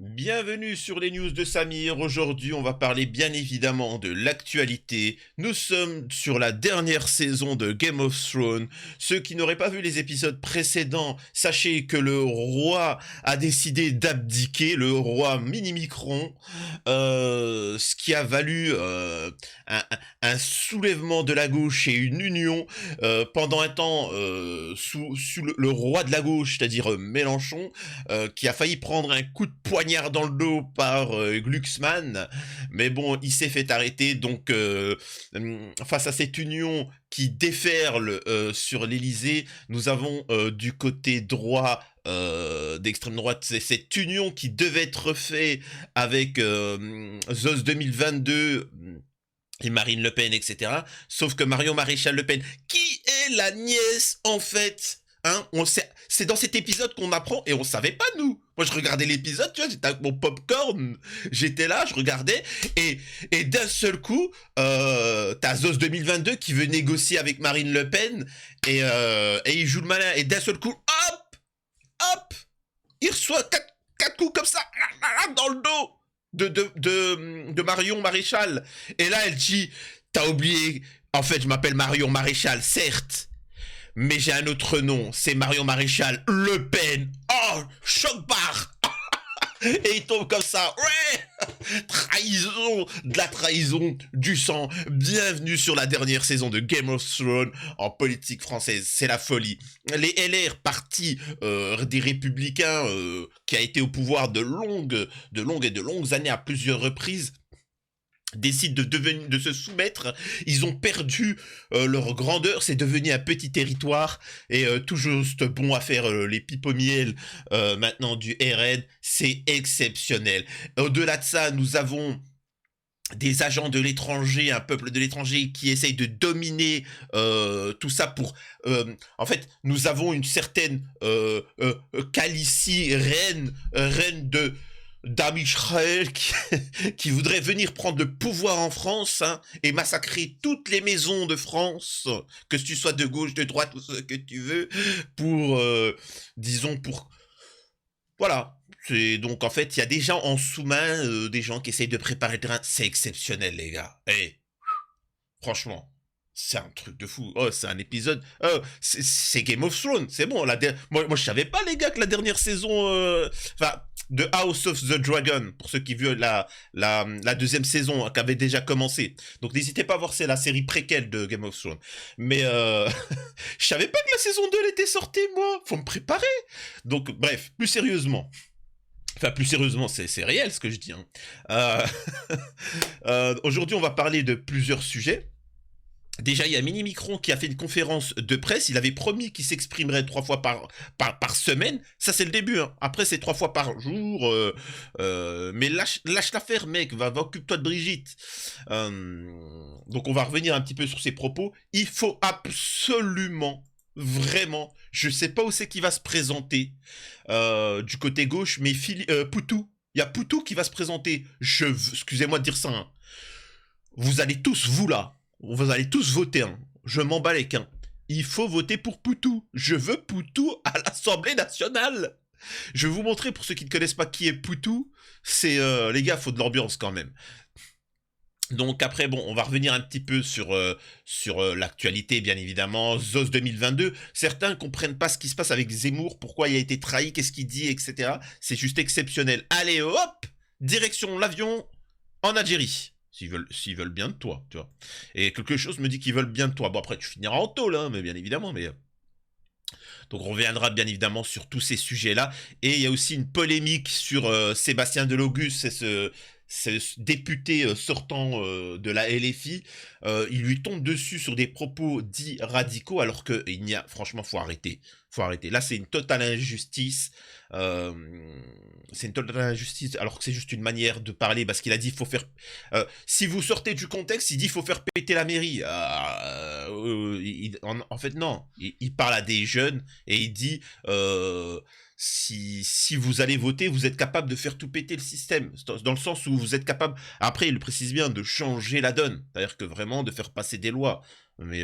Bienvenue sur les news de Samir. Aujourd'hui, on va parler bien évidemment de l'actualité. Nous sommes sur la dernière saison de Game of Thrones. Ceux qui n'auraient pas vu les épisodes précédents, sachez que le roi a décidé d'abdiquer, le roi Mini-Micron, ce qui a valu un, un soulèvement de la gauche et une union pendant un temps sous le roi de la gauche, c'est-à-dire Mélenchon, qui a failli prendre un coup de poignard dans le dos par Glucksmann, mais bon, il s'est fait arrêter, donc face à cette union qui déferle sur l'Elysée, nous avons du côté droit d'extrême droite, c'est cette union qui devait être faite avec ZOS 2022 et Marine Le Pen, etc. Sauf que Marion Maréchal Le Pen, qui est la nièce en fait, hein, c'est dans cet épisode qu'on apprend et on savait pas nous. Moi je regardais l'épisode, tu vois, j'étais avec mon popcorn, j'étais là, je regardais et d'un seul coup, t'as Zos 2022 qui veut négocier avec Marine Le Pen et il joue le malin et d'un seul coup, hop, il reçoit quatre coups comme ça dans le dos de Marion Maréchal. Et là, elle dit, t'as oublié, en fait, je m'appelle Marion Maréchal, certes, mais j'ai un autre nom, c'est Marion Maréchal Le Pen. Oh, choc barre. Et il tombe comme ça. Ouais. Trahison, de la trahison, du sang. Bienvenue sur la dernière saison de Game of Thrones en politique française. C'est la folie. Les LR, parti des Républicains, qui a été au pouvoir de longues années à plusieurs reprises, décident de se soumettre. Ils ont perdu leur grandeur, c'est devenu un petit territoire et tout juste bon à faire les pipes au miel maintenant du RN, c'est exceptionnel. Au-delà de ça, nous avons des agents de l'étranger, un peuple de l'étranger qui essaye de dominer tout ça pour... en fait, nous avons une certaine Khaleesi, reine de d'Amisraël qui voudrait venir prendre le pouvoir en France, hein, et massacrer toutes les maisons de France, que tu sois de gauche, de droite ou ce que tu veux, pour, disons, pour... Voilà. C'est donc en fait, il y a des gens en sous-main, des gens qui essayent de préparer le terrain. C'est exceptionnel, les gars. Eh, franchement, c'est un truc de fou. Oh, c'est un épisode. Oh, c'est Game of Thrones. C'est bon. Moi, je savais pas, les gars, que la dernière saison, enfin, de House of the Dragon, pour ceux qui vu la deuxième saison, hein, qui avait déjà commencé. Donc n'hésitez pas à voir, c'est la série préquelle de Game of Thrones. Mais je savais pas que la saison 2 elle était sortie, moi. Faut me préparer. Donc bref, plus sérieusement. Enfin, plus sérieusement, c'est réel ce que je dis, hein. Euh, Aujourd'hui, on va parler de plusieurs sujets. Déjà, il y a Mini Micron qui a fait une conférence de presse. Il avait promis qu'il s'exprimerait 3 fois par semaine. Ça, c'est le début, hein. Après, c'est 3 fois par jour. Mais lâche l'affaire, mec. Occupe-toi de Brigitte. Donc, on va revenir un petit peu sur ses propos. Il faut absolument, vraiment, je sais pas où c'est qu'il va se présenter du côté gauche, mais Poutou. Il y a Poutou qui va se présenter. Excusez-moi de dire ça, hein. Vous allez tous, vous là, vous allez tous voter, hein. Je m'en bats les quins. Il faut voter pour Poutou. Je veux Poutou à l'Assemblée nationale. Je vais vous montrer, pour ceux qui ne connaissent pas qui est Poutou. C'est, les gars, faut de l'ambiance quand même. Donc après, bon, on va revenir un petit peu sur l'actualité, bien évidemment. ZOS 2022. Certains comprennent pas ce qui se passe avec Zemmour, pourquoi il a été trahi, qu'est-ce qu'il dit, etc. C'est juste exceptionnel. Allez, hop, direction l'avion en Algérie. S'ils veulent bien de toi, tu vois. Et quelque chose me dit qu'ils veulent bien de toi. Bon, après, tu finiras en tôle, hein, mais bien évidemment, mais... Donc on reviendra bien évidemment sur tous ces sujets-là. Et il y a aussi une polémique sur Sébastien Delogus, c'est ce député sortant de la LFI. Il lui tombe dessus sur des propos dits radicaux, alors que il n'y a, franchement, faut arrêter. Faut arrêter. Là, c'est une totale injustice. Euh, c'est une totale injustice, alors que c'est juste une manière de parler, parce qu'il a dit faut faire... si vous sortez du contexte, il dit faut faire péter la mairie. En fait, non. Il parle à des jeunes et il dit... si vous allez voter, vous êtes capable de faire tout péter le système. Dans le sens où vous êtes capable, après il le précise bien, de changer la donne. C'est-à-dire que vraiment de faire passer des lois. Mais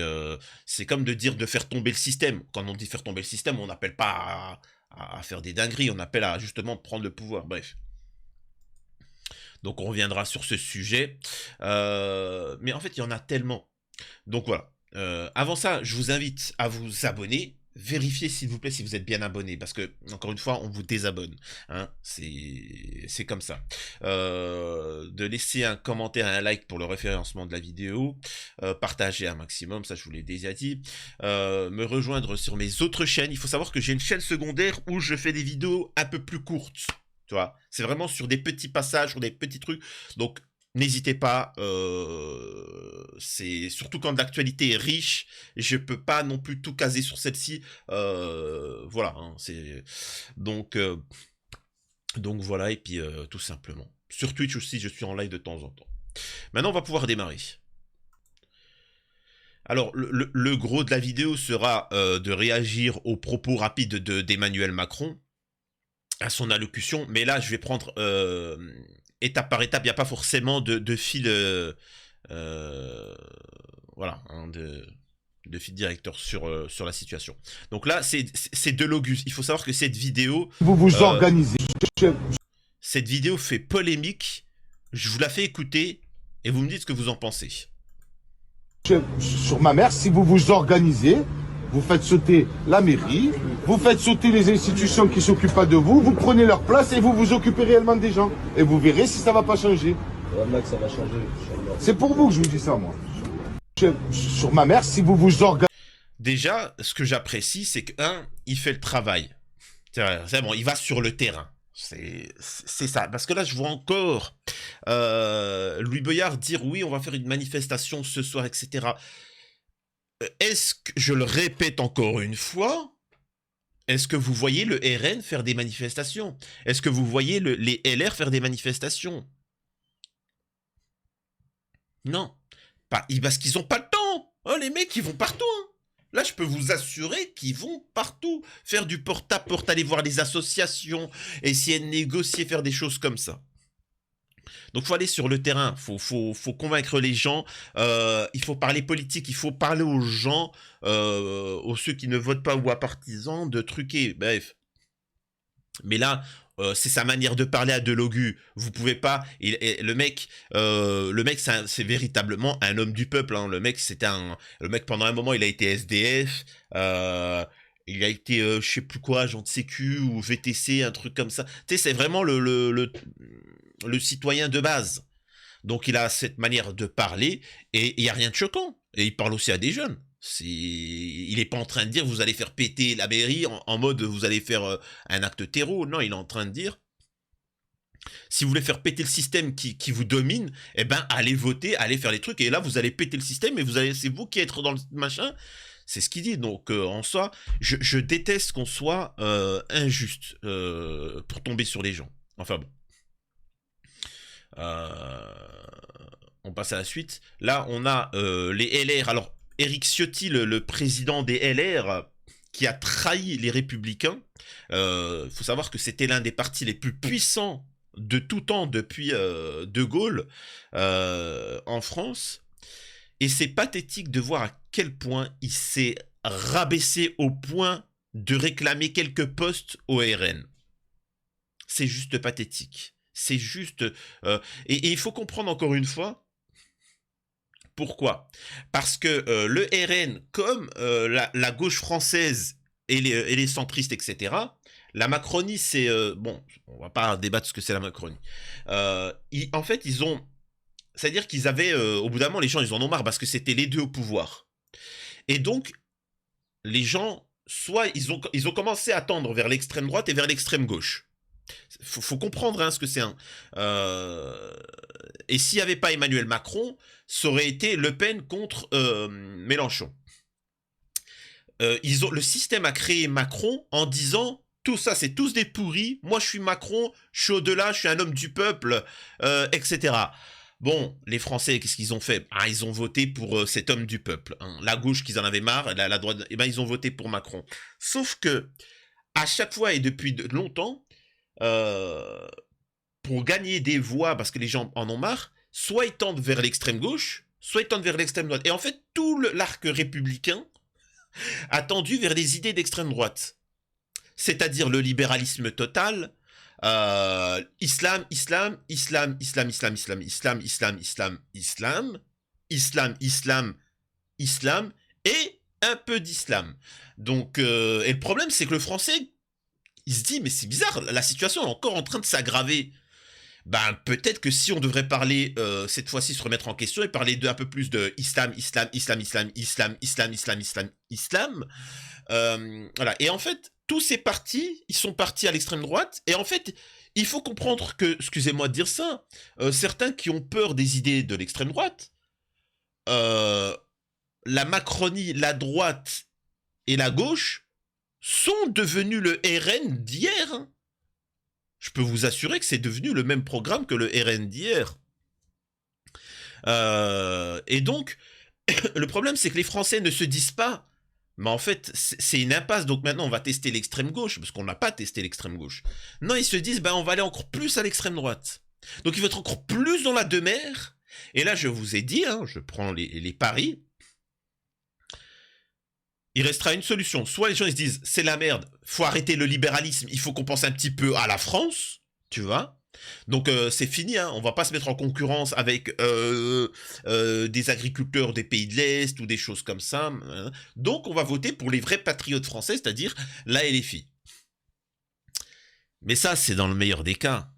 c'est comme de dire de faire tomber le système. Quand on dit faire tomber le système, on n'appelle pas à faire des dingueries, on appelle à justement prendre le pouvoir. Bref. Donc on reviendra sur ce sujet. Mais en fait, il y en a tellement. Donc voilà. Avant ça, je vous invite à vous abonner. Vérifiez s'il vous plaît si vous êtes bien abonné, parce que, encore une fois, on vous désabonne. Hein, c'est comme ça. De laisser un commentaire et un like pour le référencement de la vidéo. Partager un maximum, ça je vous l'ai déjà dit. Me rejoindre sur mes autres chaînes. Il faut savoir que j'ai une chaîne secondaire où je fais des vidéos un peu plus courtes. Tu vois, c'est vraiment sur des petits passages, sur des petits trucs. Donc, n'hésitez pas, c'est surtout quand l'actualité est riche, je peux pas non plus tout caser sur celle-ci. Voilà, hein, c'est donc voilà, et puis tout simplement. Sur Twitch aussi, je suis en live de temps en temps. Maintenant, on va pouvoir démarrer. Alors, le gros de la vidéo sera de réagir aux propos rapides d'Emmanuel Macron, à son allocution, mais là, je vais prendre étape par étape. Il n'y a pas forcément de fil, voilà, hein, de fil directeur sur la situation. Donc là, c'est de l'Auguste. Il faut savoir que cette vidéo... Vous vous organisez. Cette vidéo fait polémique. Je vous la fais écouter et vous me dites ce que vous en pensez. Sur ma mère, si vous vous organisez, vous faites sauter la mairie, vous faites sauter les institutions qui ne s'occupent pas de vous, vous prenez leur place et vous vous occupez réellement des gens. Et vous verrez si ça ne va pas changer. Ça va changer. C'est pour vous que je vous dis ça, moi. Sur ma mère, si vous vous organisez... Déjà, ce que j'apprécie, c'est que, il fait le travail. C'est bon, il va sur le terrain. C'est ça. Parce que là, je vois encore Louis Boyard dire oui, on va faire une manifestation ce soir, etc. Est-ce que, je le répète encore une fois, est-ce que vous voyez le RN faire des manifestations? Est-ce que vous voyez les LR faire des manifestations? Non. Parce qu'ils n'ont pas le temps. Oh, les mecs, ils vont partout. Hein. Là, je peux vous assurer qu'ils vont partout. Faire du porte-à-porte, aller voir les associations, essayer de négocier, faire des choses comme ça. Donc, il faut aller sur le terrain, faut convaincre les gens, il faut parler politique, il faut parler aux gens, aux ceux qui ne votent pas ou à partisans, de truquer, bref. Mais là, c'est sa manière de parler à Delogu. Vous pouvez pas. Le mec, c'est véritablement un homme du peuple. Hein. Le mec, pendant un moment, il a été SDF. Il a été, je sais plus quoi, agent de sécu ou VTC, un truc comme ça. Tu sais, c'est vraiment le citoyen de base. Donc, il a cette manière de parler et il y a rien de choquant. Et il parle aussi à des jeunes. Il n'est pas en train de dire vous allez faire péter la mairie en mode vous allez faire un acte terreau. Non, il est en train de dire si vous voulez faire péter le système qui vous domine, eh ben allez voter, allez faire les trucs et là vous allez péter le système et c'est vous qui êtes dans le machin. C'est ce qu'il dit. Donc en soi, je déteste qu'on soit injuste pour tomber sur les gens. Enfin bon. On passe à la suite. Là, on a les LR. Alors, Éric Ciotti, le président des LR, qui a trahi les Républicains. Faut savoir que c'était l'un des partis les plus puissants de tout temps depuis De Gaulle en France. Et c'est pathétique de voir à quel point il s'est rabaissé au point de réclamer quelques postes au RN. C'est juste pathétique. C'est juste... et il faut comprendre encore une fois pourquoi. Parce que le RN, comme la gauche française et les centristes, etc., la Macronie, c'est... bon, on va pas débattre ce que c'est la Macronie. En fait, ils ont... C'est-à-dire qu'ils avaient... au bout d'un moment, les gens, ils en ont marre parce que c'était les deux au pouvoir. Et donc, les gens, soit ils ont commencé à tendre vers l'extrême droite et vers l'extrême gauche. Faut comprendre hein, ce que c'est. Et s'il n'y avait pas Emmanuel Macron, ça aurait été Le Pen contre Mélenchon. Le système a créé Macron en disant tout ça, c'est tous des pourris. Moi, je suis Macron, je suis au-delà, je suis un homme du peuple, etc. Bon, les Français, qu'est-ce qu'ils ont fait? Ils ont voté pour cet homme du peuple. Hein. La gauche, qu'ils en avaient marre, la droite, ils ont voté pour Macron. Sauf que, à chaque fois et depuis longtemps, pour gagner des voix, parce que les gens en ont marre, soit ils tendent vers l'extrême gauche, soit ils tendent vers l'extrême droite. Et en fait, tout l'arc républicain a tendu vers les idées d'extrême droite. C'est-à-dire le libéralisme total, Islam, islam, islam, islam, islam, islam, islam, islam, islam, islam, islam, islam, islam, et un peu d'islam. Donc, et le problème, c'est que le français, il se dit, mais c'est bizarre, la situation est encore en train de s'aggraver. Ben, peut-être que si on devrait parler, cette fois-ci, se remettre en question et parler un peu plus de islam, islam, islam, islam, islam, islam, islam, islam, islam, voilà. Et en fait, tous ces partis, ils sont partis à l'extrême droite, et en fait, il faut comprendre que, excusez-moi de dire ça, certains qui ont peur des idées de l'extrême droite, la Macronie, la droite et la gauche sont devenus le RN d'hier, hein. Je peux vous assurer que c'est devenu le même programme que le RN d'hier. Et donc, le problème, c'est que les Français ne se disent pas, mais en fait, c'est une impasse, donc maintenant on va tester l'extrême gauche, parce qu'on n'a pas testé l'extrême gauche. Non, ils se disent, ben on va aller encore plus à l'extrême droite. Donc il va être encore plus dans la demeure. Et là, je vous ai dit, hein, je prends les paris, il restera une solution. Soit les gens ils se disent, c'est la merde, faut arrêter le libéralisme, il faut qu'on pense un petit peu à la France, tu vois. Donc c'est fini, hein, on va pas se mettre en concurrence avec des agriculteurs des pays de l'Est ou des choses comme ça. Donc on va voter pour les vrais patriotes français, c'est-à-dire la LFI. Mais ça, c'est dans le meilleur des cas.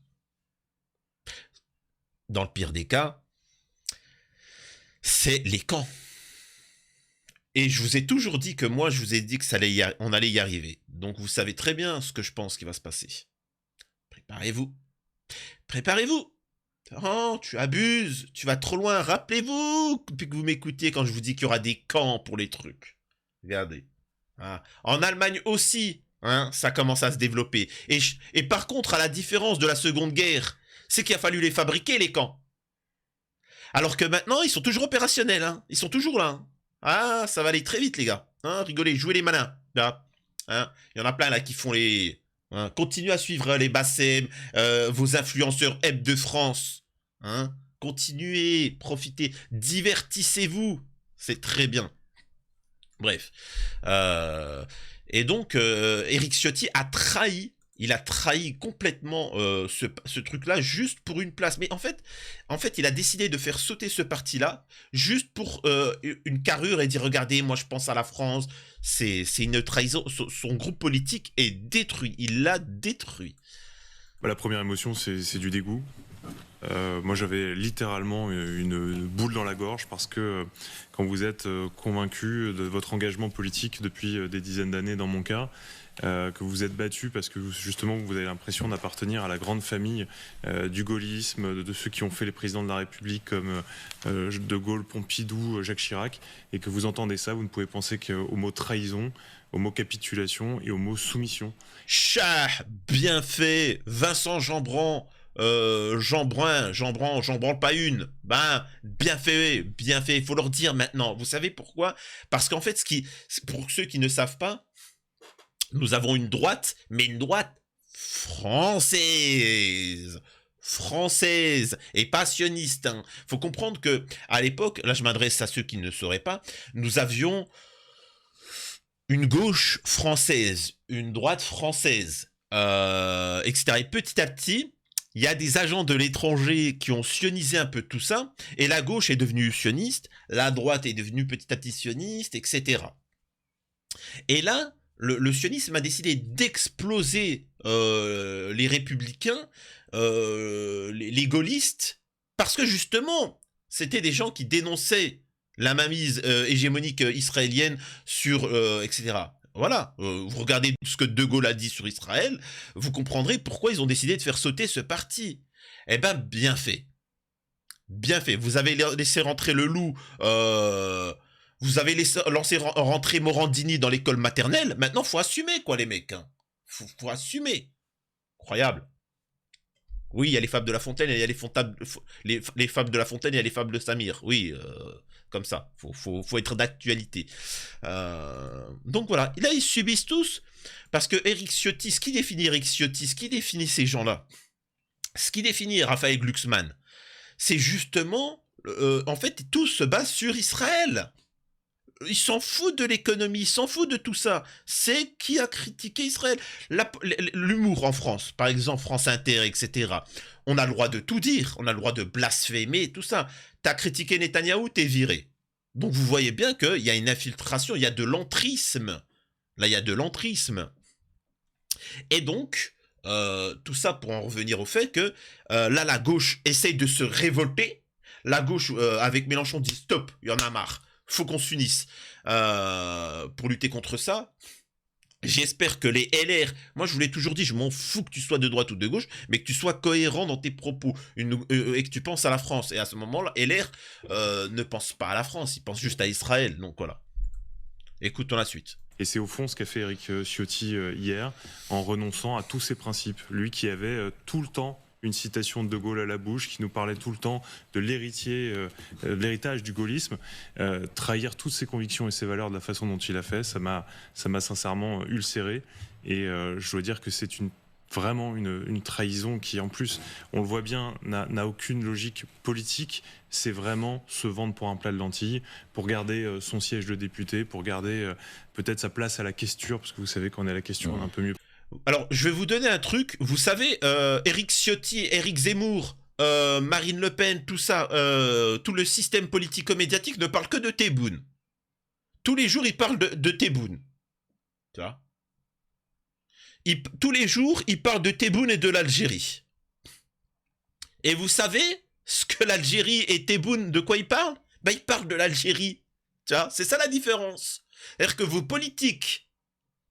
Dans le pire des cas, c'est les camps. Et je vous ai toujours dit que moi, je vous ai dit que on allait y arriver. Donc vous savez très bien ce que je pense qui va se passer. Préparez-vous. Préparez-vous. Oh, tu abuses, tu vas trop loin. Rappelez-vous, depuis que vous m'écoutiez quand je vous dis qu'il y aura des camps pour les trucs. Regardez. Ah. En Allemagne aussi, hein, ça commence à se développer. Et par contre, à la différence de la Seconde Guerre, c'est qu'il a fallu les fabriquer, les camps. Alors que maintenant, ils sont toujours opérationnels. Hein. Ils sont toujours là. Hein. Ah, ça va aller très vite, les gars. Hein, rigolez, jouez les malins. Là. Hein, il y en a plein là qui font les... Hein, continuez à suivre les Bassem, vos influenceurs Heb de France. Hein, continuez, profitez, divertissez-vous. C'est très bien. Bref. Et donc, Éric Ciotti a trahi. Il a trahi complètement ce truc-là juste pour une place. Mais en fait, il a décidé de faire sauter ce parti-là juste pour une carrure et dire, regardez, moi je pense à la France. C'est une trahison. Son groupe politique est détruit. Il l'a détruit. La première émotion, c'est du dégoût. Moi, j'avais littéralement une boule dans la gorge parce que quand vous êtes convaincu de votre engagement politique depuis des dizaines d'années dans mon cas, que vous êtes battu parce que justement vous avez l'impression d'appartenir à la grande famille du gaullisme, de ceux qui ont fait les présidents de la République comme De Gaulle, Pompidou, Jacques Chirac, et que vous entendez ça, vous ne pouvez penser qu'au mot trahison, au mot capitulation et au mot soumission. Chah, bien fait, Vincent Jeanbrun, j'en branle pas une. Ben, bien fait, il faut leur dire maintenant. Vous savez pourquoi? Parce qu'en fait, pour ceux qui ne savent pas, nous avons une droite, mais une droite française, et pas sioniste. Hein. Faut comprendre que à l'époque, là je m'adresse à ceux qui ne sauraient pas, nous avions une gauche française, une droite française, etc. Et petit à petit, il y a des agents de l'étranger qui ont sionisé un peu tout ça, et la gauche est devenue sioniste, la droite est devenue petit à petit sioniste, etc. Et là, le sionisme a décidé d'exploser les républicains, les gaullistes, parce que justement, c'était des gens qui dénonçaient la mainmise hégémonique israélienne sur... etc. Voilà, vous regardez ce que De Gaulle a dit sur Israël, vous comprendrez pourquoi ils ont décidé de faire sauter ce parti. Eh ben, bien fait. Bien fait. Vous avez laissé rentrer le loup... vous avez lancé rentrer Morandini dans l'école maternelle. Maintenant, faut assumer, quoi, les mecs. Hein. Faut assumer. Incroyable. Oui, il y a les fables de La Fontaine et il y a les fables de La Fontaine et il y a les fables de Samir. Oui, comme ça. Faut être d'actualité. Donc voilà. Et là, ils subissent tous. Parce que Éric Ciotti, ce qui définit Éric Ciotti, ce qui définit ces gens-là, ce qui définit Raphaël Glucksmann, c'est justement... en fait, tout se base sur Israël. Il s'en fout de l'économie, il s'en fout de tout ça. C'est qui a critiqué Israël. L'humour en France, par exemple France Inter, etc. On a le droit de tout dire, on a le droit de blasphémer, tout ça. T'as critiqué Netanyahou, t'es viré. Donc vous voyez bien qu'il y a une infiltration, il y a de l'entrisme. Là, il y a de l'entrisme. Et donc, tout ça pour en revenir au fait que là, la gauche essaye de se révolter. La gauche, avec Mélenchon, dit stop, il y en a marre. Faut qu'on s'unisse pour lutter contre ça. J'espère que les LR, moi je vous l'ai toujours dit, je m'en fous que tu sois de droite ou de gauche, mais que tu sois cohérent dans tes propos et que tu penses à la France. Et à ce moment-là, LR ne pense pas à la France, il pense juste à Israël. Donc voilà. Écoutons la suite. Et c'est au fond ce qu'a fait Éric Ciotti hier, en renonçant à tous ses principes. Lui qui avait tout le temps une citation de De Gaulle à la bouche, qui nous parlait tout le temps de l'héritage du gaullisme, trahir toutes ses convictions et ses valeurs de la façon dont il a fait, ça m'a sincèrement ulcéré. Et je dois dire que c'est vraiment une trahison qui, en plus, on le voit bien, n'a aucune logique politique. C'est vraiment se vendre pour un plat de lentilles, pour garder son siège de député, pour garder peut-être sa place à la questure, parce que vous savez qu'on est à la question un peu mieux. Alors, je vais vous donner un truc. Vous savez, Éric Ciotti, Éric Zemmour, Marine Le Pen, tout ça, tout le système politico-médiatique ne parle que de Tebboune. Tous les jours, ils parlent de Tebboune. Tu vois ? Tous les jours, ils parlent de Tebboune et de l'Algérie. Et vous savez ce que l'Algérie et Tebboune, de quoi ils parlent ? Ben, ils parlent de l'Algérie. Tu vois ? C'est ça la différence. C'est-à-dire que vos politiques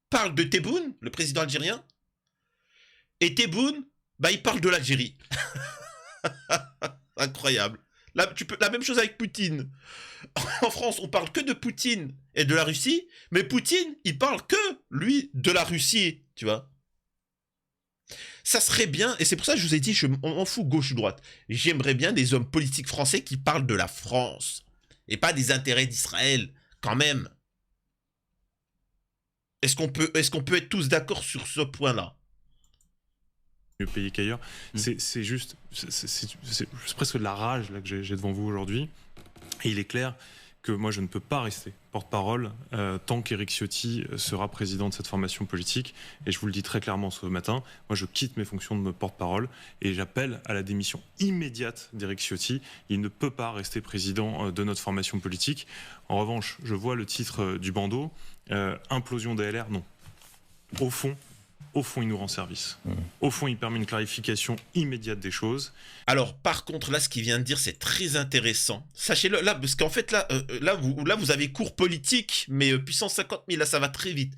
parle de Tebboune, le président algérien, et Tebboune, bah, il parle de l'Algérie. Incroyable. Là, la même chose avec Poutine. En France, on parle que de Poutine et de la Russie, mais Poutine, il parle que, lui, de la Russie, tu vois. Ça serait bien, et c'est pour ça que je vous ai dit, on m'en fout gauche-droite. J'aimerais bien des hommes politiques français qui parlent de la France, et pas des intérêts d'Israël, quand même. Est-ce qu'on peut être tous d'accord sur ce point-là ? Mieux payé qu'ailleurs. C'est juste, c'est presque de la rage là, que j'ai devant vous aujourd'hui. Et il est clair que moi, je ne peux pas rester porte-parole tant qu'Éric Ciotti sera président de cette formation politique. Et je vous le dis très clairement ce matin, moi, je quitte mes fonctions de porte-parole et j'appelle à la démission immédiate d'Éric Ciotti. Il ne peut pas rester président de notre formation politique. En revanche, je vois le titre du bandeau, implosion des LR, non. Au fond, il nous rend service. Au fond, il permet une clarification immédiate des choses. Alors, par contre, là, ce qu'il vient de dire, c'est très intéressant. Sachez-le, là, parce qu'en fait, là, vous avez cours politique, mais puissance 50 000, là, ça va très vite.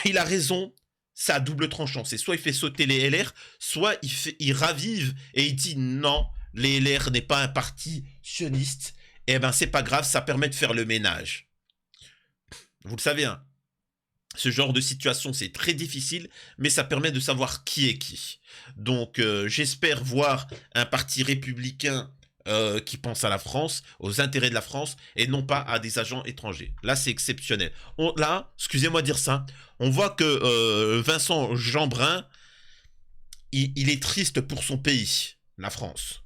Il a raison, c'est à double tranchant. C'est soit il fait sauter les LR, soit il ravive et il dit non, les LR n'est pas un parti sioniste. Eh ben, c'est pas grave, ça permet de faire le ménage. Vous le savez, hein. Ce genre de situation, c'est très difficile, mais ça permet de savoir qui est qui. Donc, j'espère voir un parti républicain qui pense à la France, aux intérêts de la France, et non pas à des agents étrangers. Là, c'est exceptionnel. Là, excusez-moi de dire ça, on voit que Vincent Jeanbrun, il est triste pour son pays, la France.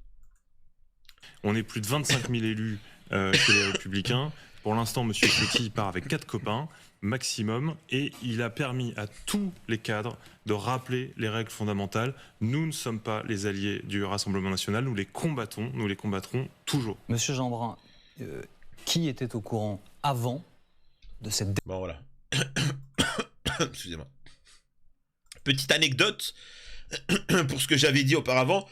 On est plus de 25 000 élus chez les Républicains. Pour l'instant, M. Ciotti part avec 4 copains maximum et il a permis à tous les cadres de rappeler les règles fondamentales. Nous ne sommes pas les alliés du Rassemblement national, nous les combattons, nous les combattrons toujours. Monsieur Jeanbrun, qui était au courant avant de cette... Bon voilà. Excusez-moi. Petite anecdote pour ce que j'avais dit auparavant.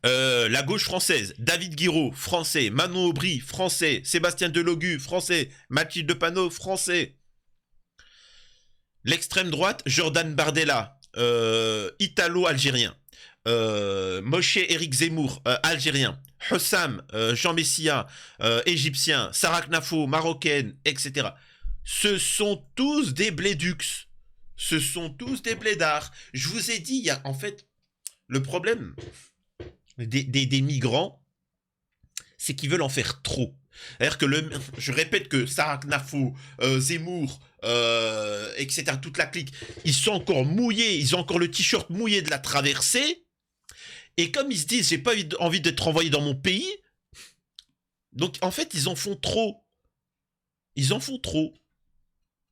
La gauche française, David Guiraud, français, Manon Aubry, français, Sébastien Delogu, français, Mathilde Panot, français. L'extrême droite, Jordan Bardella, italo-algérien. Moshe Éric Zemmour, algérien. Hossam, Jean Messia, égyptien. Sarah Knafo, marocaine, etc. Ce sont tous des blédux. Ce sont tous des blédards. Je vous ai dit, il y a en fait le problème des migrants, c'est qu'ils veulent en faire trop. C'est-à-dire que je répète que Sarah Knafo, Zemmour, etc., toute la clique, ils sont encore mouillés, ils ont encore le t-shirt mouillé de la traversée, et comme ils se disent, j'ai pas envie d'être envoyé dans mon pays, Donc, en fait, ils en font trop. Ils en font trop.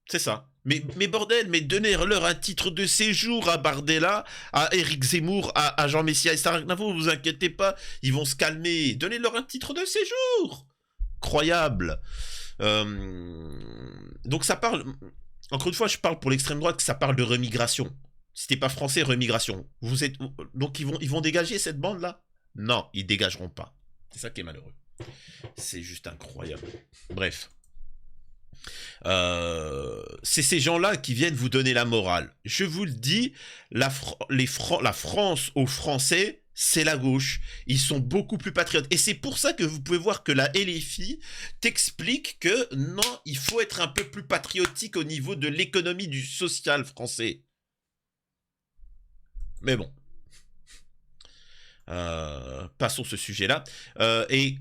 C'est ça. Mais bordel, mais donnez-leur un titre de séjour à Bardella, à Éric Zemmour, à Jean Messia et Sarah Aznavour, vous inquiétez pas, ils vont se calmer. Donnez-leur un titre de séjour. Croyable. Donc ça parle... Encore une fois, je parle pour l'extrême droite, que ça parle de remigration. Si t'es pas français, remigration. Vous êtes... Donc ils vont dégager cette bande-là? Non, ils dégageront pas. C'est ça qui est malheureux. C'est juste incroyable. Bref. C'est ces gens-là qui viennent vous donner la morale. Je vous le dis, la France aux Français, c'est la gauche. Ils sont beaucoup plus patriotes. Et c'est pour ça que vous pouvez voir que la LFI t'explique que non, il faut être un peu plus patriotique au niveau de l'économie du social français. Mais bon. Passons ce sujet-là. Et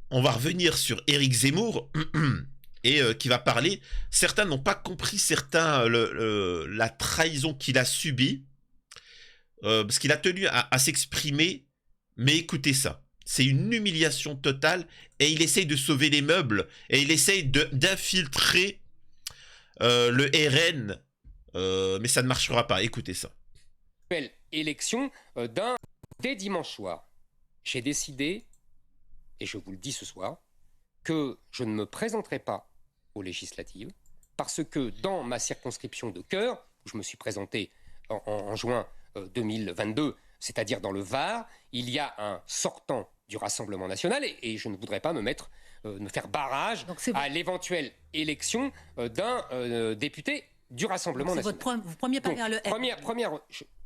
on va revenir sur Éric Zemmour. Et qui va parler. Certains n'ont pas compris, la trahison qu'il a subie. Parce qu'il a tenu à s'exprimer. Mais écoutez ça. C'est une humiliation totale. Et il essaye de sauver les meubles. Et il essaye d'infiltrer le RN. Mais ça ne marchera pas. Écoutez ça. Élection dès dimanche soir. J'ai décidé, et je vous le dis ce soir, que je ne me présenterai pas aux législatives, parce que dans ma circonscription de cœur, où je me suis présenté en juin 2022, c'est-à-dire dans le Var, il y a un sortant du Rassemblement national, et je ne voudrais pas me faire barrage à l'éventuelle élection d'un député du Rassemblement national. C'est votre premier pari à le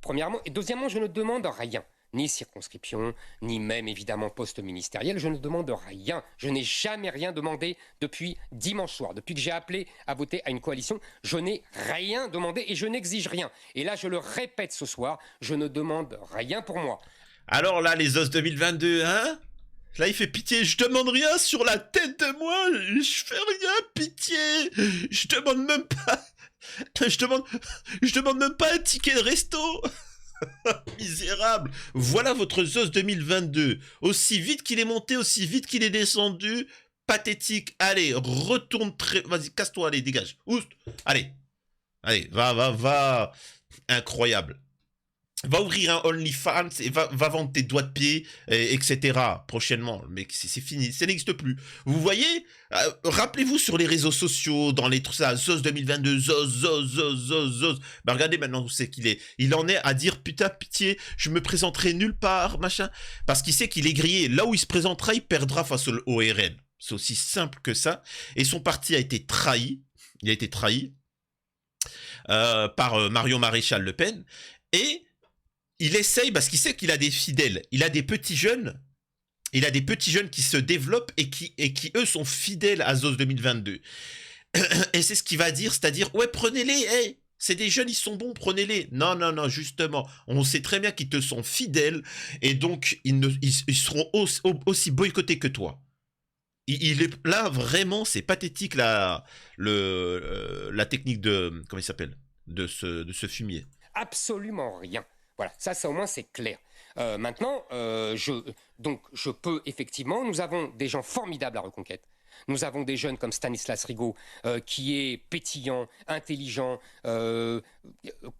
Premièrement, et deuxièmement, je ne demande rien. Ni circonscription, ni même évidemment poste ministériel, je ne demande rien. Je n'ai jamais rien demandé depuis dimanche soir. Depuis que j'ai appelé à voter à une coalition, je n'ai rien demandé et je n'exige rien. Et là, je le répète ce soir, je ne demande rien pour moi. Alors là, les os 2022, hein? Là, il fait pitié. Je demande rien sur la tête de moi. Je fais rien, pitié. Je demande même pas... Je demande même pas un ticket de resto. Misérable. Voilà votre ZOS 2022. Aussi vite qu'il est monté, aussi vite qu'il est descendu. Pathétique. Allez, retourne très... Vas-y, casse-toi, allez, dégage. Oust. Allez. Allez, va. Incroyable. Va ouvrir un OnlyFans et va vendre tes doigts de pied, etc. prochainement. Mais c'est fini, ça n'existe plus. Vous voyez, rappelez-vous sur les réseaux sociaux, dans les trucs ça, ZOS 2022, ZOS. Bah regardez maintenant où c'est qu'il est. Il en est à dire, putain, pitié, je me présenterai nulle part, machin. Parce qu'il sait qu'il est grillé. Là où il se présentera, il perdra face au RN. C'est aussi simple que ça. Et son parti a été trahi. Il a été trahi par Marion Maréchal Le Pen. Et... il essaye, parce qu'il sait qu'il a des fidèles. Il a des petits jeunes. Il a des petits jeunes qui se développent et qui eux, sont fidèles à ZOS 2022. Et c'est ce qu'il va dire, c'est-à-dire, ouais, prenez-les, hey, c'est des jeunes, ils sont bons, prenez-les. Non, justement, on sait très bien qu'ils te sont fidèles, et donc, ils seront aussi boycottés que toi. Il est là, vraiment, c'est pathétique, la technique de, comment il s'appelle, de ce fumier. Absolument rien. Voilà, ça au moins c'est clair. Maintenant, je peux effectivement, nous avons des gens formidables à Reconquête. Nous avons des jeunes comme Stanislas Rigaud, qui est pétillant, intelligent,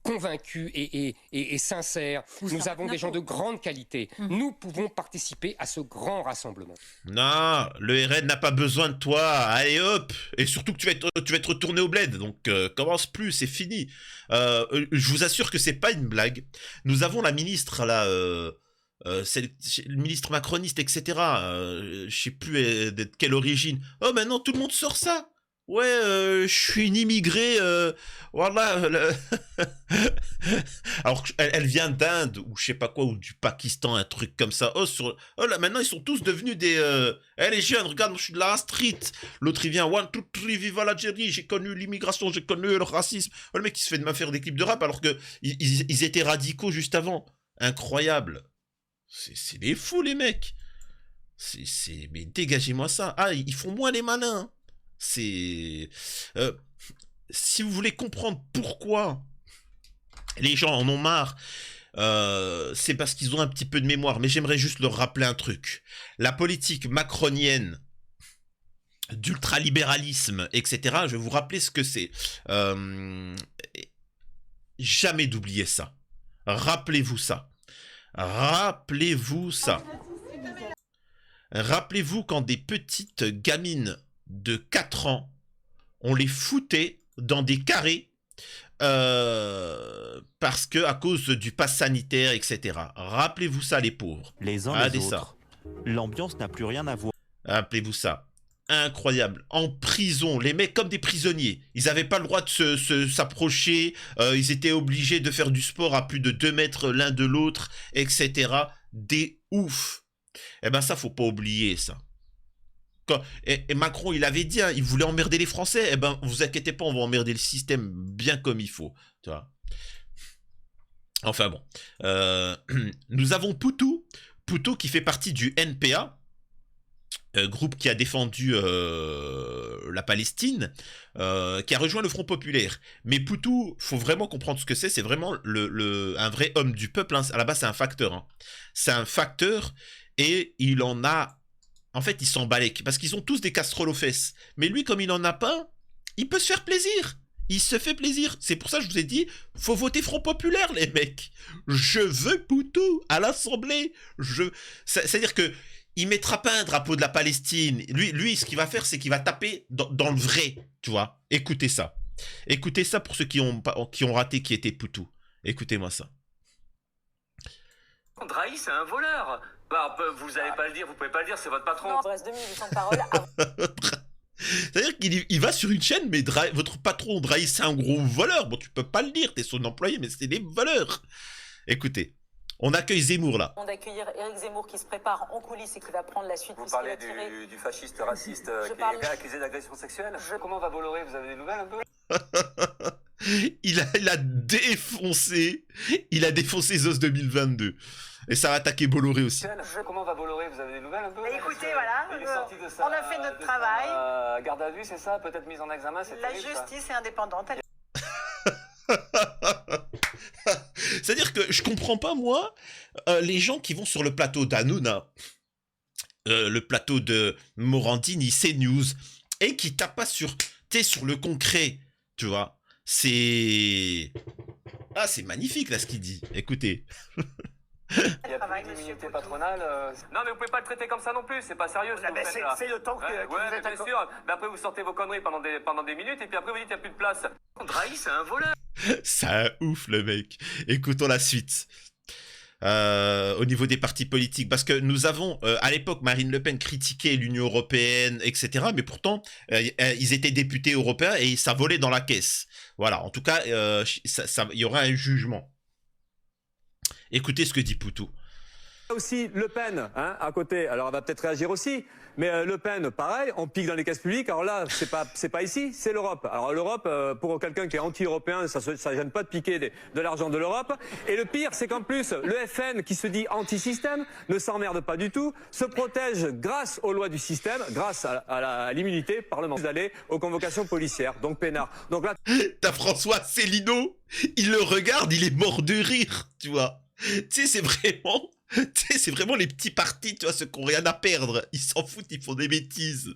convaincu et sincère. Nous avons des gens de grande qualité. Nous pouvons participer à ce grand rassemblement. Non, le RN n'a pas besoin de toi. Allez hop. Et surtout que tu vas être retourné au bled. Donc commence plus, c'est fini. Je vous assure que c'est pas une blague. Nous avons la ministre là. C'est le ministre macroniste, etc. Je sais plus de quelle origine. Oh, maintenant tout le monde sort ça. Ouais, je suis une immigrée. Voilà. Alors elle vient d'Inde ou je sais pas quoi, ou du Pakistan, un truc comme ça. Oh là, maintenant ils sont tous devenus des. Les jeunes, regarde, moi je suis de la street. L'autre il vient, 1, 2, 3, viva l'Algérie. J'ai connu l'immigration, j'ai connu le racisme. Oh, le mec il se fait de me faire des clips de rap alors que ils étaient radicaux juste avant. Incroyable. C'est des fous, les mecs. Mais dégagez-moi ça. Ah, ils font moins les malins. Si vous voulez comprendre pourquoi les gens en ont marre, c'est parce qu'ils ont un petit peu de mémoire. Mais j'aimerais juste leur rappeler un truc. La politique macronienne d'ultralibéralisme, etc. Je vais vous rappeler ce que c'est. Jamais d'oublier ça. Rappelez-vous ça. Rappelez-vous ça. Rappelez-vous quand des petites gamines de 4 ans, on les foutait dans des carrés parce que à cause du pass sanitaire, etc. Rappelez-vous ça, les pauvres. Les uns les autres. L'ambiance n'a plus rien à voir. Rappelez-vous ça. Incroyable. En prison, les mecs comme des prisonniers. Ils n'avaient pas le droit de s'approcher. Ils étaient obligés de faire du sport à plus de 2 mètres l'un de l'autre, etc. Des oufs. Eh ben ça, faut pas oublier ça. Et Macron, il avait dit, hein, il voulait emmerder les Français. Eh ben, vous inquiétez pas, on va emmerder le système bien comme il faut. Tu vois. Enfin bon. Nous avons Poutou. Poutou qui fait partie du NPA. Groupe qui a défendu la Palestine, qui a rejoint le Front Populaire. Mais Poutou, faut vraiment comprendre ce que c'est. C'est vraiment un vrai homme du peuple. Hein. À la base, c'est un facteur. Hein. C'est un facteur et il en a... En fait, il s'en balèque parce qu'ils ont tous des casseroles aux fesses. Mais lui, comme il en a pas, il peut se faire plaisir. Il se fait plaisir. C'est pour ça que je vous ai dit, faut voter Front Populaire, les mecs. Je veux Poutou à l'Assemblée. C'est-à-dire que il mettra pas un drapeau de la Palestine. Lui, ce qu'il va faire, c'est qu'il va taper dans le vrai, tu vois. Écoutez ça. Écoutez ça pour ceux qui ont raté qui était Poutou. Écoutez-moi ça. Drahi, c'est un voleur. Bah, vous allez pas le dire, vous pouvez pas le dire, c'est votre patron. Non, il reste 2 minutes de temps de parole. C'est-à-dire qu'il va sur une chaîne, mais votre patron Drahi, c'est un gros voleur. Bon, tu peux pas le dire, t'es son employé, mais c'est des voleurs. Écoutez. On accueille Zemmour là. On d'accueillir Éric Zemmour qui se prépare en coulisses et qui va prendre la suite. Vous parlez du fasciste raciste qui est accusé d'agression sexuelle. Comment va Bolloré? Vous avez des nouvelles un peu? il a défoncé Zos 2022. Et ça va attaquer Bolloré aussi. Comment va Bolloré? Vous avez des nouvelles un peu? Écoutez, voilà, on a fait notre travail. Garde à vue, c'est ça? Peut-être mise en examen, c'est la justice est indépendante. C'est-à-dire que je comprends pas, moi, les gens qui vont sur le plateau d'Hanouna, le plateau de Morandini, CNews, et qui tapent pas sur le concret, tu vois. C'est magnifique, là, ce qu'il dit. Écoutez. Il y a plus d'immunité patronale. Non, mais vous pouvez pas le traiter comme ça non plus, c'est pas sérieux ce que vous faites là. C'est le temps que vous êtes bien sûr. Mais après, vous sortez vos conneries pendant des minutes, et puis après, vous dites qu'il n'y a plus de place. Drahi, c'est un voleur. Ça ouf, le mec. Écoutons la suite. Au niveau des partis politiques, parce que nous avons, à l'époque, Marine Le Pen critiquait l'Union Européenne, etc., mais pourtant, ils étaient députés européens et ça volait dans la caisse. Voilà, en tout cas, il y aura un jugement. Écoutez ce que dit Poutou. Aussi Le Pen, hein, à côté. Alors elle va peut-être réagir aussi, mais Le Pen, pareil, on pique dans les caisses publiques. Alors là, c'est pas ici, c'est l'Europe. Alors l'Europe, pour quelqu'un qui est anti-européen, ça gêne pas de piquer de l'argent de l'Europe. Et le pire, c'est qu'en plus, le FN, qui se dit anti-système, ne s'emmerde pas du tout, se protège grâce aux lois du système, grâce à l'immunité parlementaire, d'aller aux convocations policières, donc peinard. Donc là, t'as François Asselineau, il le regarde, il est mort de rire, tu vois. Tu sais, c'est vraiment les petits partis, tu vois, ceux qui n'ont rien à perdre. Ils s'en foutent, ils font des bêtises.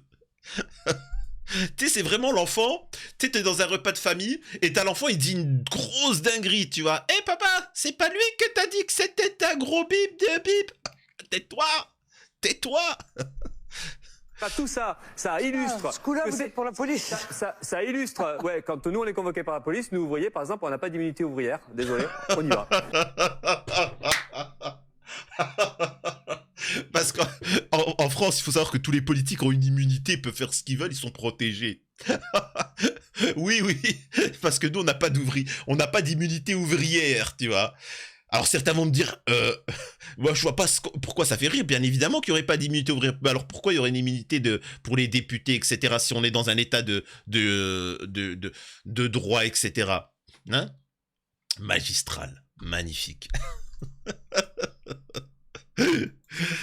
Tu sais, c'est vraiment l'enfant. Tu sais, t'es dans un repas de famille et t'as l'enfant, il dit une grosse dinguerie, tu vois. Hé papa, c'est pas lui que t'as dit que c'était un gros bip de bip. Tais-toi. Tais-toi. Tout ça, ça illustre. Ce coup-là, vous êtes pour la police. Ça illustre. Ouais, quand nous on est convoqués par la police, nous, vous voyez, par exemple, on n'a pas d'immunité ouvrière. Désolé, on y va. Parce qu'en France, il faut savoir que tous les politiques ont une immunité, peuvent faire ce qu'ils veulent, ils sont protégés. Oui, parce que nous, on n'a pas d'immunité ouvrière, tu vois. Alors certains vont me dire, moi je vois pas pourquoi ça fait rire, bien évidemment qu'il n'y aurait pas d'immunité ouvrière. Mais alors pourquoi il y aurait une immunité pour les députés, etc., si on est dans un état de droit, etc. Hein? Magistral, magnifique.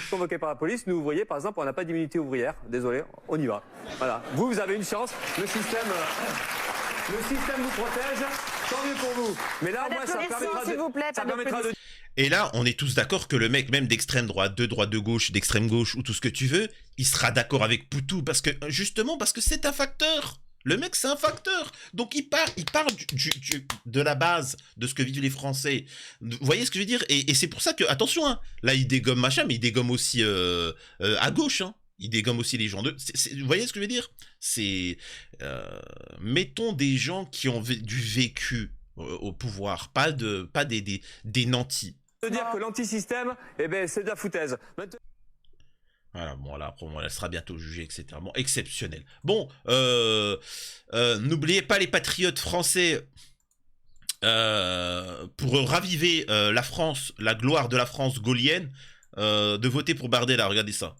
Convoqué par la police, nous, vous voyez, par exemple, on n'a pas d'immunité ouvrière. Désolé, on y va. Voilà. Vous avez une chance. Le système vous protège. Tant mieux pour vous. Mais là, moi, ça permettra de... Et là, on est tous d'accord que le mec, même d'extrême droite, de gauche, d'extrême gauche ou tout ce que tu veux, il sera d'accord avec Poutou parce que justement parce que c'est un facteur. Le mec, c'est un facteur. Donc il part de la base de ce que vivent les Français. Vous voyez ce que je veux dire? Et c'est pour ça que attention, hein, là il dégomme machin, mais il dégomme aussi à gauche. Hein. Il dégomme aussi les gens de. Vous voyez ce que je veux dire? C'est mettons des gens qui ont du vécu au pouvoir, pas des nantis. De dire que l'antisystème, eh ben, c'est de la foutaise. Maintenant... Voilà, bon, là, après, elle sera bientôt jugée, etc. Bon, exceptionnel. Bon, n'oubliez pas les patriotes français pour raviver la France, la gloire de la France gaulienne, de voter pour Bardella. Regardez ça.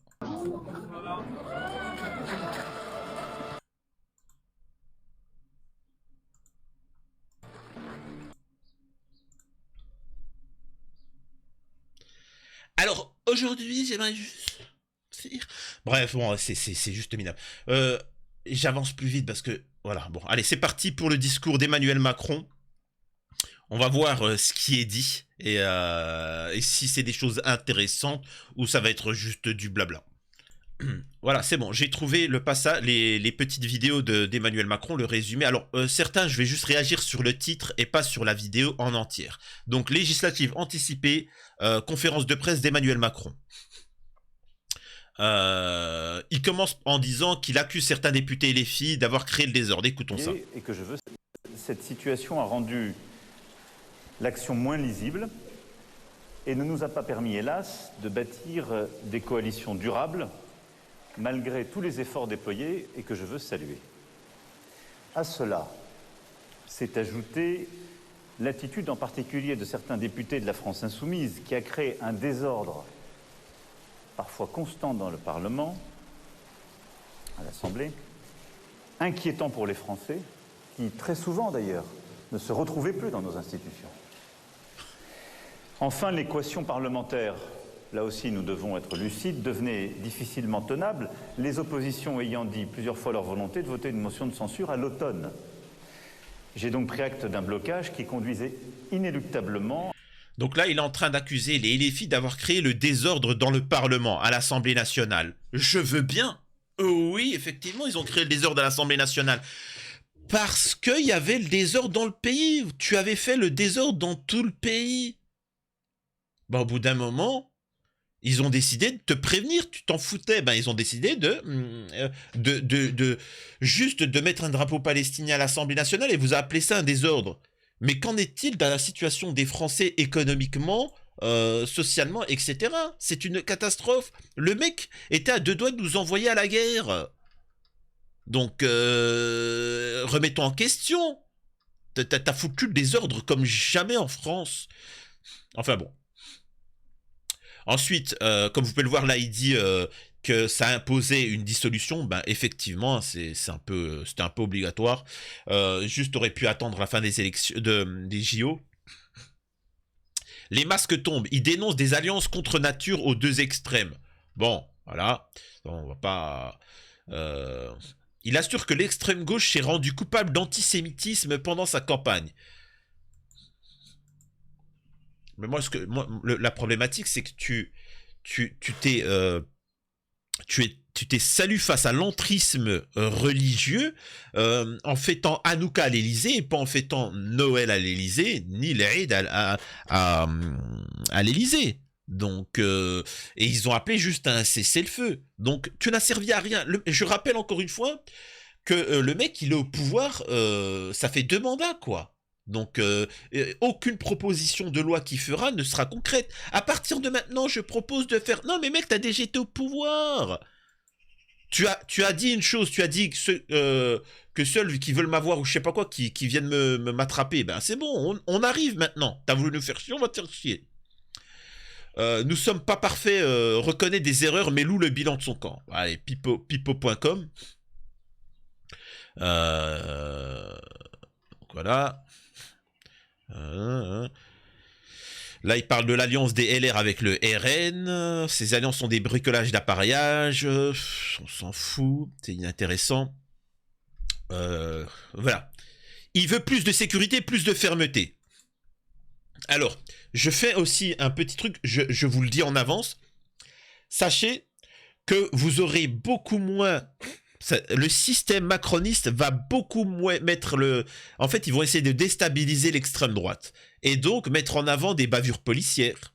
Alors, aujourd'hui, j'aimerais juste... Bref, bon, c'est juste minable. J'avance plus vite parce que... Voilà, bon, allez, c'est parti pour le discours d'Emmanuel Macron. On va voir ce qui est dit et si c'est des choses intéressantes ou ça va être juste du blabla. Voilà, c'est bon, j'ai trouvé le passage, les petites vidéos d'Emmanuel Macron, le résumé. Alors, certains, je vais juste réagir sur le titre et pas sur la vidéo en entière. Donc, législative anticipée, conférence de presse d'Emmanuel Macron. Il commence en disant qu'il accuse certains députés et les filles d'avoir créé le désordre. Écoutons ça. Et que je veux... Cette situation a rendu l'action moins lisible et ne nous a pas permis, hélas, de bâtir des coalitions durables malgré tous les efforts déployés et que je veux saluer. À cela s'est ajoutée l'attitude en particulier de certains députés de la France insoumise qui a créé un désordre parfois constant dans le Parlement, à l'Assemblée, inquiétant pour les Français, qui très souvent d'ailleurs ne se retrouvaient plus dans nos institutions. Enfin, l'équation parlementaire, là aussi nous devons être lucides, devenait difficilement tenable, les oppositions ayant dit plusieurs fois leur volonté de voter une motion de censure à l'automne. J'ai donc pris acte d'un blocage qui conduisait inéluctablement... Donc là, il est en train d'accuser les LFI d'avoir créé le désordre dans le Parlement, à l'Assemblée nationale. Je veux bien. Oui, effectivement, ils ont créé le désordre à l'Assemblée nationale. Parce qu'il y avait le désordre dans le pays. Tu avais fait le désordre dans tout le pays. Ben, au bout d'un moment, ils ont décidé de te prévenir. Tu t'en foutais. Ben, ils ont décidé juste de mettre un drapeau palestinien à l'Assemblée nationale et vous appelez ça un désordre. Mais qu'en est-il dans la situation des Français économiquement, socialement, etc. C'est une catastrophe. Le mec était à 2 doigts de nous envoyer à la guerre. Donc, remettons en question. T'as foutu le désordre comme jamais en France. Enfin bon. Ensuite, comme vous pouvez le voir là, il dit que ça a imposé une dissolution. Ben effectivement, c'était un peu obligatoire. Juste aurait pu attendre la fin des élections, des JO. Les masques tombent. Il dénonce des alliances contre nature aux deux extrêmes. Bon, voilà. On va pas. Il assure que l'extrême gauche s'est rendu coupable d'antisémitisme pendant sa campagne. Mais moi, la problématique, c'est que tu t'es salué face à l'entrisme religieux en fêtant Hanouka à l'Élysée et pas en fêtant Noël à l'Élysée, ni l'Eid à l'Élysée. Donc, et ils ont appelé juste à un cessez-le-feu. Donc, tu n'as servi à rien. Je rappelle encore une fois que le mec, il est au pouvoir, ça fait 2 mandats, quoi. Donc, aucune proposition de loi qu'il fera ne sera concrète. À partir de maintenant, je propose de faire... Non, mais mec, t'as déjà été au pouvoir. Tu as dit une chose, tu as dit que ceux qui veulent m'avoir ou je sais pas quoi, qui viennent m'attraper, ben c'est bon, on arrive maintenant. T'as voulu nous faire chier, on va te faire chier. Nous sommes pas parfaits, reconnaît des erreurs, mais loue le bilan de son camp. Allez, pipo.com. Voilà. Là, il parle de l'alliance des LR avec le RN. Ces alliances sont des bricolages d'appareillage. On s'en fout. C'est inintéressant. Voilà. Il veut plus de sécurité, plus de fermeté. Alors, je fais aussi un petit truc, je vous le dis en avance. Sachez que vous aurez beaucoup moins... le système macroniste va beaucoup moins mettre le... En fait, ils vont essayer de déstabiliser l'extrême droite. Et donc, mettre en avant des bavures policières,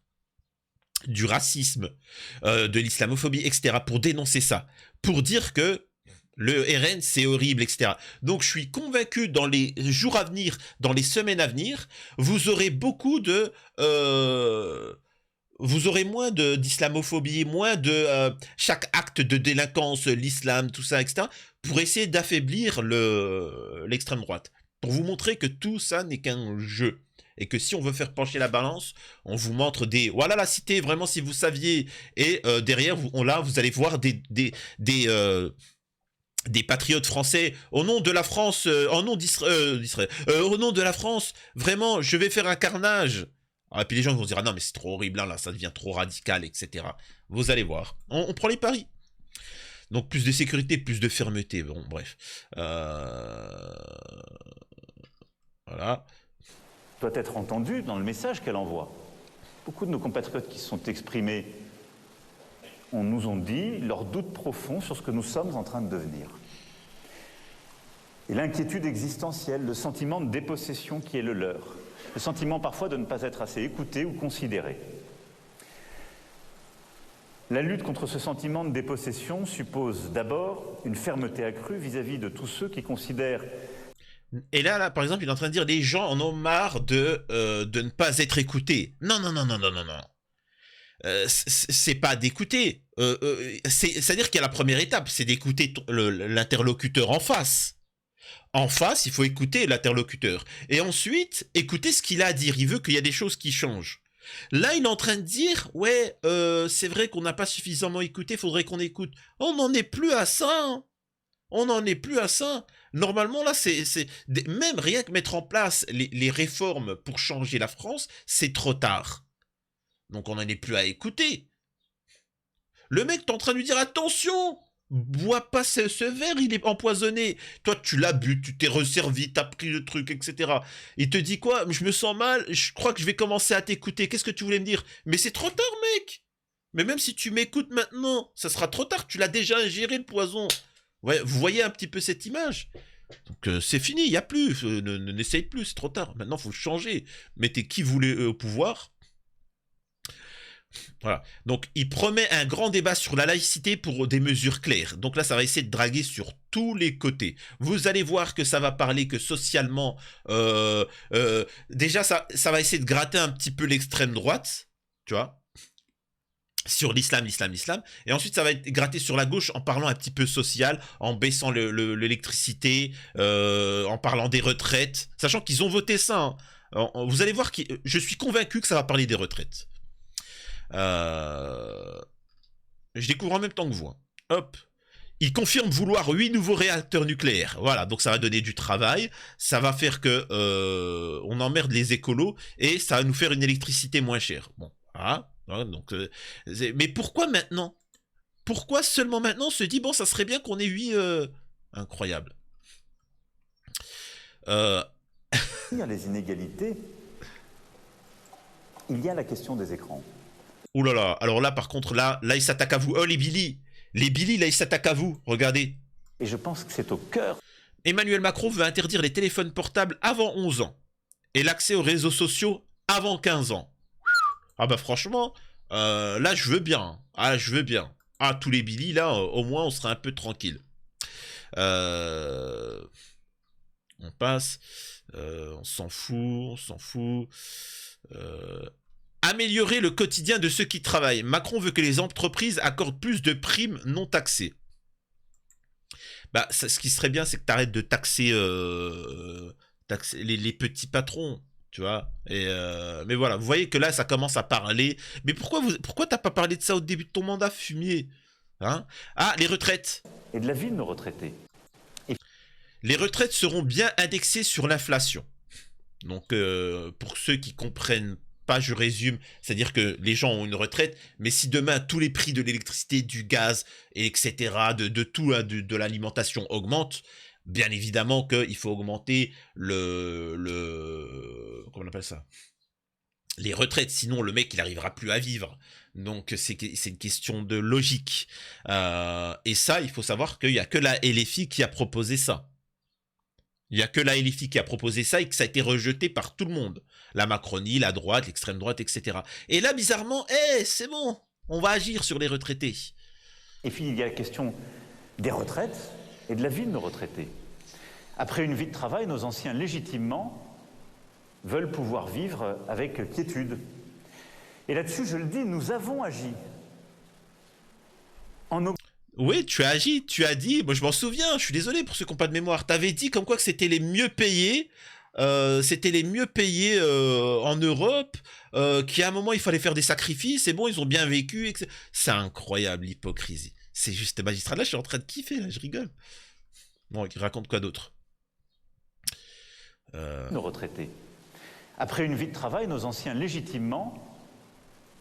du racisme, de l'islamophobie, etc. Pour dénoncer ça. Pour dire que le RN, c'est horrible, etc. Donc, je suis convaincu, dans les jours à venir, dans les semaines à venir, vous aurez beaucoup de... vous aurez moins d'islamophobie, moins de chaque acte de délinquance, l'islam, tout ça, etc. Pour essayer d'affaiblir l'extrême droite. Pour vous montrer que tout ça n'est qu'un jeu. Et que si on veut faire pencher la balance, on vous montre des... Voilà la cité, vraiment, si vous saviez. Et derrière, vous allez voir des patriotes français, au nom de la France, au nom de la France, vraiment, je vais faire un carnage. Ah, et puis les gens vont se dire, ah non, mais c'est trop horrible, là, ça devient trop radical, etc. Vous allez voir. On prend les paris. Donc, plus de sécurité, plus de fermeté. Bon, bref. Voilà. Doit être entendue dans le message qu'elle envoie. Beaucoup de nos compatriotes qui se sont exprimés nous ont dit leurs doutes profonds sur ce que nous sommes en train de devenir. Et l'inquiétude existentielle, le sentiment de dépossession qui est le leur. Le sentiment parfois de ne pas être assez écouté ou considéré. La lutte contre ce sentiment de dépossession suppose d'abord une fermeté accrue vis-à-vis de tous ceux qui considèrent... Et là, par exemple, il est en train de dire les gens en ont marre de ne pas être écoutés. Non. C'est pas d'écouter. C'est-à-dire qu'il y a la première étape, c'est d'écouter l'interlocuteur en face. En face, il faut écouter l'interlocuteur. Et ensuite, écouter ce qu'il a à dire. Il veut qu'il y ait des choses qui changent. Là, il est en train de dire, ouais, c'est vrai qu'on n'a pas suffisamment écouté, il faudrait qu'on écoute. On n'en est plus à ça. Hein. On n'en est plus à ça. Normalement, là, même rien que mettre en place les réformes pour changer la France, c'est trop tard. Donc, on n'en est plus à écouter. Le mec, t'es en train de lui dire, attention, bois pas ce verre, il est empoisonné. Toi, tu l'as bu, tu t'es resservi, t'as pris le truc, etc. Il te dit quoi? Je me sens mal, je crois que je vais commencer à t'écouter. Qu'est-ce que tu voulais me dire? Mais c'est trop tard, mec. Mais même si tu m'écoutes maintenant, ça sera trop tard. Tu l'as déjà ingéré, le poison. Ouais, vous voyez un petit peu cette image? Donc c'est fini, il n'y a plus. N'essaye plus, c'est trop tard. Maintenant, il faut le changer. Mettez qui vous voulez au pouvoir. Voilà. Donc, il promet un grand débat sur la laïcité pour des mesures claires. Donc là, ça va essayer de draguer sur tous les côtés. Vous allez voir que ça va parler que socialement... déjà, ça va essayer de gratter un petit peu l'extrême droite. Tu vois, sur l'islam. Et ensuite, ça va être gratté sur la gauche en parlant un petit peu social, en baissant l'électricité, en parlant des retraites. Sachant qu'ils ont voté ça. Hein. Vous allez voir que je suis convaincu que ça va parler des retraites. Je découvre en même temps que vous. Hein. Hop. Il confirme vouloir 8 nouveaux réacteurs nucléaires. Voilà, donc ça va donner du travail. Ça va faire que on emmerde les écolos et ça va nous faire une électricité moins chère. Bon, voilà. Donc, mais pourquoi maintenant? Pourquoi seulement maintenant on se dit, bon, ça serait bien qu'on ait 8... Incroyable. Les inégalités, il y a la question des écrans. Ouh là là, alors là, par contre, là, il s'attaque à vous. Oh, les Billy, là, il s'attaque à vous. Regardez. Et je pense que c'est au cœur. Emmanuel Macron veut interdire les téléphones portables avant 11 ans. Et l'accès aux réseaux sociaux avant 15 ans. Ah bah franchement, là, je veux bien. Ah, je veux bien. Ah, tous les Billy, là, au moins, on sera un peu tranquille. On passe. On s'en fout. Améliorer le quotidien de ceux qui travaillent. Macron veut que les entreprises accordent plus de primes non taxées. Bah, ce qui serait bien, c'est que tu arrêtes de taxer, les petits patrons, tu vois. Mais voilà, vous voyez que là, ça commence à parler. Mais pourquoi t'as pas parlé de ça au début de ton mandat, fumier, hein? Ah, les retraites. Et de la vie de nos retraités. Les retraites seront bien indexées sur l'inflation. Donc, pour ceux qui comprennent pas, je résume, c'est-à-dire que les gens ont une retraite, mais si demain tous les prix de l'électricité, du gaz, etc., de tout, hein, de l'alimentation augmentent, bien évidemment qu'il faut augmenter comment on appelle ça? les retraites. Sinon, le mec, il n'arrivera plus à vivre. Donc, c'est une question de logique. Et ça, il faut savoir qu'il n'y a que la LFI qui a proposé ça. Il n'y a que la LFI qui a proposé ça et que ça a été rejeté par tout le monde. La Macronie, la droite, l'extrême droite, etc. Et là, bizarrement, c'est bon, on va agir sur les retraités. Et puis, il y a la question des retraites et de la vie de nos retraités. Après une vie de travail, nos anciens, légitimement, veulent pouvoir vivre avec quiétude. Et là-dessus, je le dis, nous avons agi. Oui, tu as agi, tu as dit, moi je m'en souviens, je suis désolé pour ceux qui n'ont pas de mémoire, t'avais dit comme quoi que c'était les mieux payés, en Europe, qu'à un moment il fallait faire des sacrifices, et bon, ils ont bien vécu, etc. C'est incroyable l'hypocrisie, c'est juste magistral. Là, je suis en train de kiffer, là, je rigole. Bon, il raconte quoi d'autre? Nos retraités. Après une vie de travail, nos anciens, légitimement,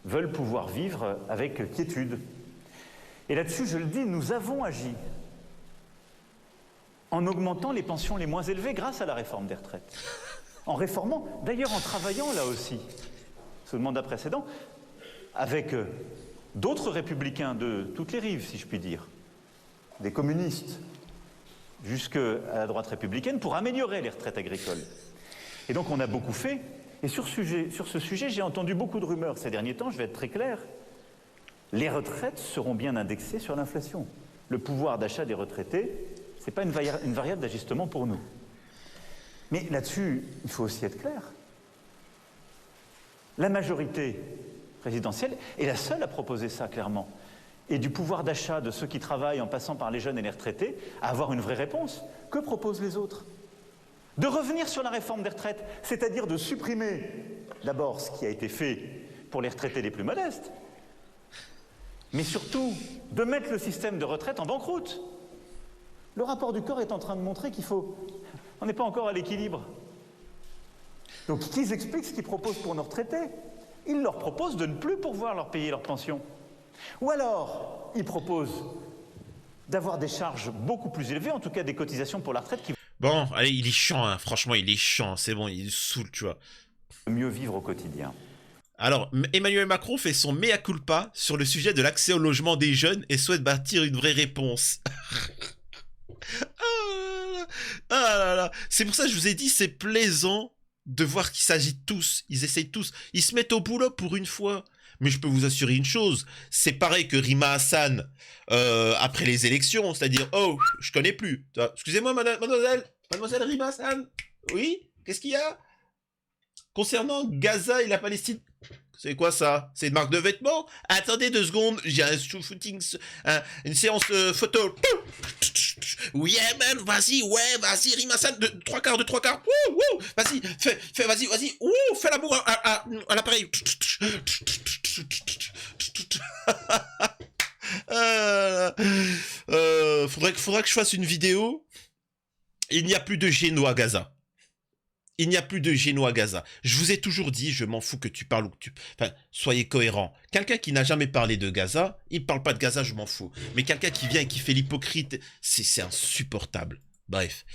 veulent pouvoir vivre avec quiétude. Et là-dessus, je le dis, nous avons agi en augmentant les pensions les moins élevées grâce à la réforme des retraites. En réformant, d'ailleurs en travaillant là aussi, sous le mandat précédent, avec d'autres républicains de toutes les rives, si je puis dire, des communistes, jusqu'à la droite républicaine, pour améliorer les retraites agricoles. Et donc on a beaucoup fait. Et sur ce sujet, j'ai entendu beaucoup de rumeurs ces derniers temps, je vais être très clair. Les retraites seront bien indexées sur l'inflation. Le pouvoir d'achat des retraités, ce n'est pas une variable d'ajustement pour nous. Mais là-dessus, il faut aussi être clair. La majorité présidentielle est la seule à proposer ça, clairement. Et du pouvoir d'achat de ceux qui travaillent en passant par les jeunes et les retraités, à avoir une vraie réponse. Que proposent les autres? De revenir sur la réforme des retraites, c'est-à-dire de supprimer d'abord ce qui a été fait pour les retraités les plus modestes, mais surtout de mettre le système de retraite en banqueroute. Le rapport du corps est en train de montrer qu'il faut... On n'est pas encore à l'équilibre. Donc qu'ils expliquent ce qu'ils proposent pour nos retraités. Ils leur proposent de ne plus pouvoir leur payer leur pension. Ou alors, ils proposent d'avoir des charges beaucoup plus élevées, en tout cas des cotisations pour la retraite qui... Bon, allez, il est chiant, hein. Franchement, il est chiant, c'est bon, il saoule, tu vois. Mieux vivre au quotidien. Alors, Emmanuel Macron fait son mea culpa sur le sujet de l'accès au logement des jeunes et souhaite bâtir une vraie réponse. Ah là là. C'est pour ça que je vous ai dit, c'est plaisant de voir qu'ils s'agitent tous, ils essayent tous, ils se mettent au boulot pour une fois. Mais je peux vous assurer une chose, c'est pareil que Rima Hassan après les élections, c'est-à-dire, oh, je connais plus. Excusez-moi, mademoiselle Rima Hassan, oui, qu'est-ce qu'il y a? Concernant Gaza et la Palestine, c'est quoi ça? C'est une marque de vêtements? Attendez 2 secondes, j'ai un shooting, une séance photo. Oui, man, vas-y, ouais, vas-y, Rima Hassan, de 3 quarts. Vas-y, vas-y, fais l'amour à l'appareil. Faudra que je fasse une vidéo. Il n'y a plus de géno à Gaza. Il n'y a plus de géno à Gaza. Je vous ai toujours dit, je m'en fous que tu parles ou que tu... Enfin, soyez cohérents. Quelqu'un qui n'a jamais parlé de Gaza, il ne parle pas de Gaza, je m'en fous. Mais quelqu'un qui vient et qui fait l'hypocrite, c'est insupportable. Bref.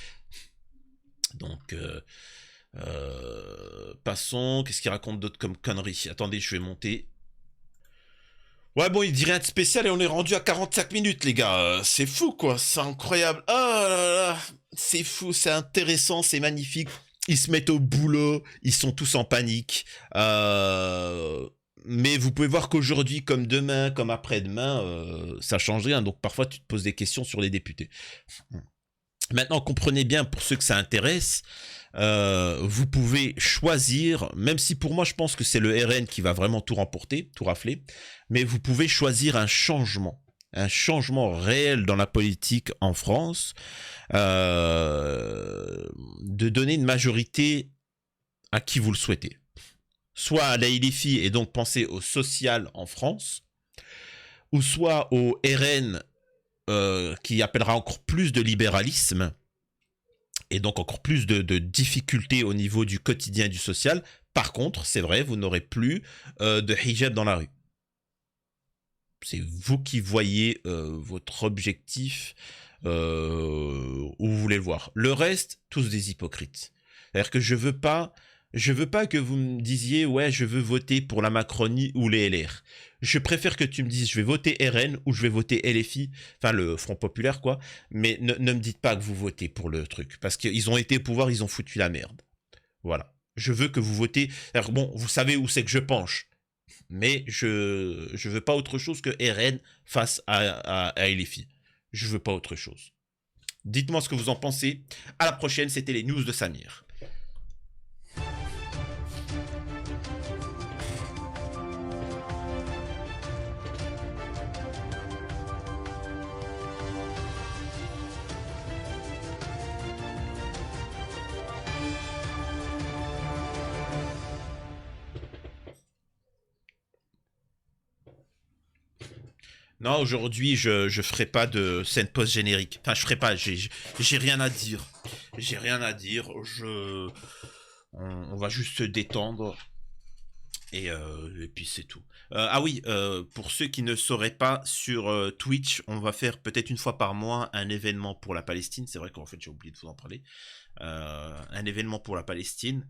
Donc, passons. Qu'est-ce qu'il raconte d'autre comme conneries? Attendez, je vais monter. Ouais, bon, il dit rien de spécial et on est rendu à 45 minutes, les gars. C'est fou, quoi. C'est incroyable. Oh là là. C'est fou, c'est intéressant, c'est magnifique. Ils se mettent au boulot, ils sont tous en panique. Mais vous pouvez voir qu'aujourd'hui, comme demain, comme après-demain, ça change rien. Donc parfois, tu te poses des questions sur les députés. Maintenant, comprenez bien, pour ceux que ça intéresse, vous pouvez choisir, même si pour moi, je pense que c'est le RN qui va vraiment tout remporter, tout rafler, mais vous pouvez choisir un changement réel dans la politique en France, de donner une majorité à qui vous le souhaitez. Soit à la LFI et donc penser au social en France, ou soit au RN qui appellera encore plus de libéralisme et donc encore plus de difficultés au niveau du quotidien et du social. Par contre, c'est vrai, vous n'aurez plus de hijab dans la rue. C'est vous qui voyez votre objectif où vous voulez le voir. Le reste, tous des hypocrites. C'est-à-dire que je veux pas Je veux pas que vous me disiez, ouais, je veux voter pour la Macronie ou les LR. Je préfère que tu me dises, je vais voter RN ou je vais voter LFI, enfin le Front Populaire, quoi. Mais ne me dites pas que vous votez pour le truc. Parce qu'ils ont été au pouvoir, ils ont foutu la merde. Voilà. Je veux que vous votez. Alors bon, vous savez où c'est que je penche. Mais je veux pas autre chose que RN face à LFI. Je veux pas autre chose. Dites-moi ce que vous en pensez. À la prochaine, c'était les news de Samir. Non, aujourd'hui, je ferai pas de scène post-générique. Enfin, je ferai pas, j'ai rien à dire. J'ai rien à dire, on va juste se détendre. Et puis c'est tout. Ah oui, pour ceux qui ne sauraient pas, sur Twitch, on va faire peut-être une fois par mois un événement pour la Palestine. C'est vrai qu'en fait, j'ai oublié de vous en parler. Un événement pour la Palestine.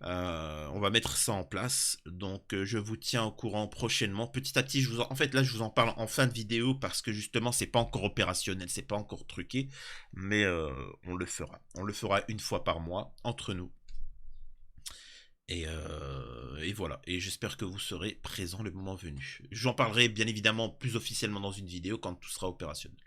On va mettre ça en place, donc je vous tiens au courant prochainement. Petit à petit, en fait là je vous en parle en fin de vidéo parce que justement c'est pas encore opérationnel, c'est pas encore truqué, mais on le fera. On le fera une fois par mois entre nous. Et voilà. Et j'espère que vous serez présents le moment venu. J'en parlerai bien évidemment plus officiellement dans une vidéo quand tout sera opérationnel.